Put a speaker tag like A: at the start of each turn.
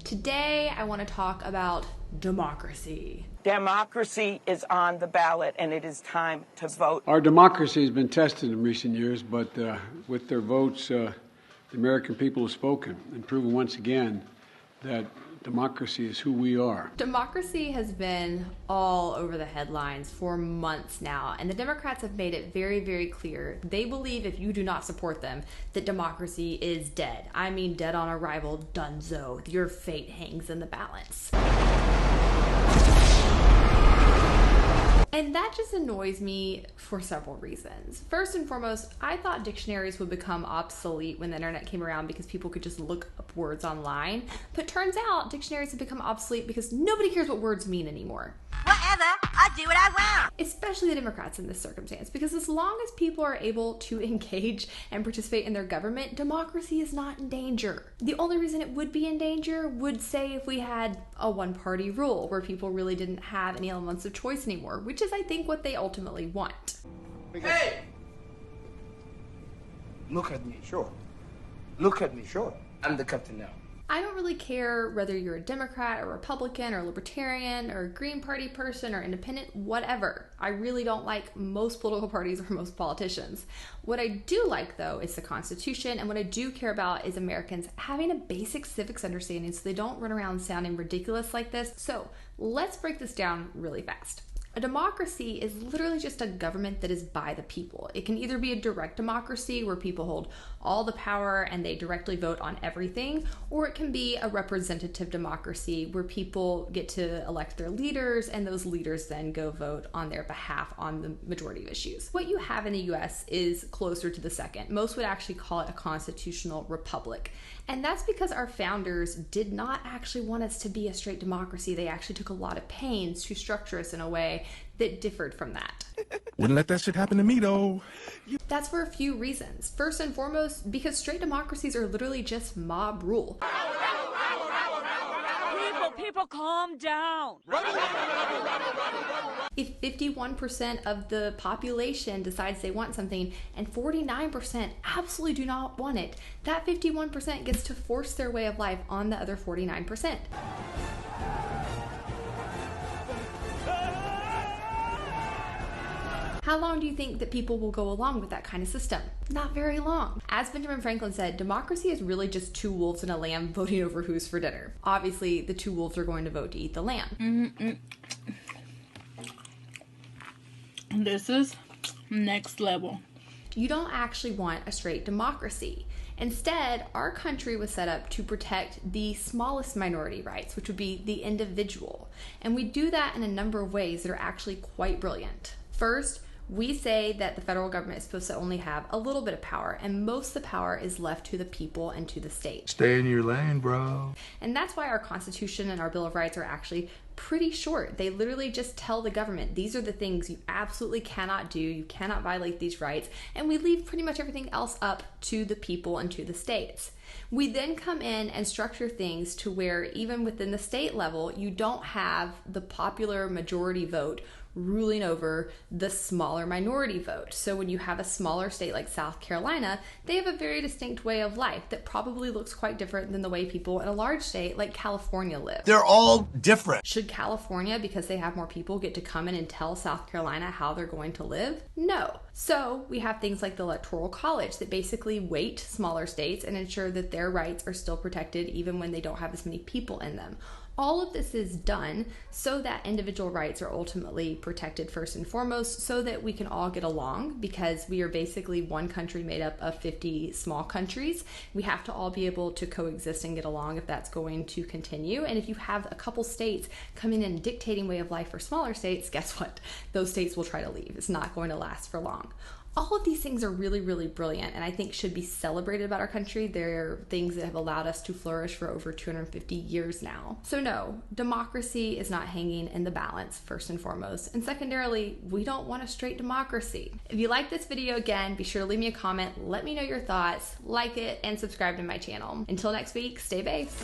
A: Today, I want to talk about democracy.
B: Democracy is on the ballot, and it is time to vote.
C: Our democracy has been tested in recent years, but with their votes, the American people have spoken and proven once again that democracy is who we are.
A: Democracy has been all over the headlines for months now, and the Democrats have made it very, very clear. They believe if you do not support them, that democracy is dead. I mean, dead on arrival, donezo. Your fate hangs in the balance. And that just annoys me for several reasons. First and foremost, I thought dictionaries would become obsolete when the internet came around because people could just look up words online. But turns out dictionaries have become obsolete because nobody cares what words mean anymore.
D: Whatever, I do what I want.
A: Especially the Democrats in this circumstance, because as long as people are able to engage and participate in their government, democracy is not in danger. The only reason it would be in danger would say if we had a one-party rule where people really didn't have any elements of choice anymore, which is, I think, what they ultimately want.
E: Hey! Look at me, sure. Look at me, sure. I'm the captain now.
A: I don't really care whether you're a Democrat or Republican or Libertarian or a Green Party person or independent, whatever. I really don't like most political parties or most politicians. What I do like, though, is the Constitution, and what I do care about is Americans having a basic civics understanding so they don't run around sounding ridiculous like this. So let's break this down really fast. A democracy is literally just a government that is by the people. It can either be a direct democracy where people hold all the power and they directly vote on everything, or it can be a representative democracy where people get to elect their leaders and those leaders then go vote on their behalf on the majority of issues. What you have in the US is closer to the second. Most would actually call it a constitutional republic. And that's because our founders did not actually want us to be a straight democracy. They actually took a lot of pains to structure us in a way that differed from that.
F: Wouldn't let that shit happen to me, though.
A: That's for a few reasons. First and foremost, because straight democracies are literally just mob rule.
D: People, calm down.
A: If 51% of the population decides they want something and 49% absolutely do not want it, that 51% gets to force their way of life on the other 49%. How long do you think that people will go along with that kind of system? Not very long. As Benjamin Franklin said, democracy is really just two wolves and a lamb voting over who's for dinner. Obviously, the two wolves are going to vote to eat the lamb.
G: This is next level.
A: You don't actually want a straight democracy. Instead, our country was set up to protect the smallest minority rights, which would be the individual. And we do that in a number of ways that are actually quite brilliant. First, we say that the federal government is supposed to only have a little bit of power, and most of the power is left to the people and to the state.
F: Stay in your lane, bro.
A: And that's why our Constitution and our Bill of Rights are actually pretty short. They literally just tell the government, these are the things you absolutely cannot do, you cannot violate these rights, and we leave pretty much everything else up to the people and to the states. We then come in and structure things to where even within the state level, you don't have the popular majority vote ruling over the smaller minority vote. So when you have a smaller state like South Carolina, they have a very distinct way of life that probably looks quite different than the way people in a large state like California live.
H: They're all different.
A: Should California, because they have more people, get to come in and tell South Carolina how they're going to live? No. So we have things like the Electoral College that basically weight smaller states and ensure that their rights are still protected even when they don't have as many people in them. All of this is done so that individual rights are ultimately protected first and foremost, so that we can all get along, because we are basically one country made up of 50 small countries. We have to all be able to coexist and get along if that's going to continue. And if you have a couple states coming in and dictating way of life for smaller states, guess what? Those states will try to leave. It's not going to last for long. All of these things are really, really brilliant and I think should be celebrated about our country. They're things that have allowed us to flourish for over 250 years now. So no, democracy is not hanging in the balance, first and foremost. And secondarily, we don't want a straight democracy. If you like this video, again, be sure to leave me a comment, let me know your thoughts, like it, and subscribe to my channel. Until next week, stay based.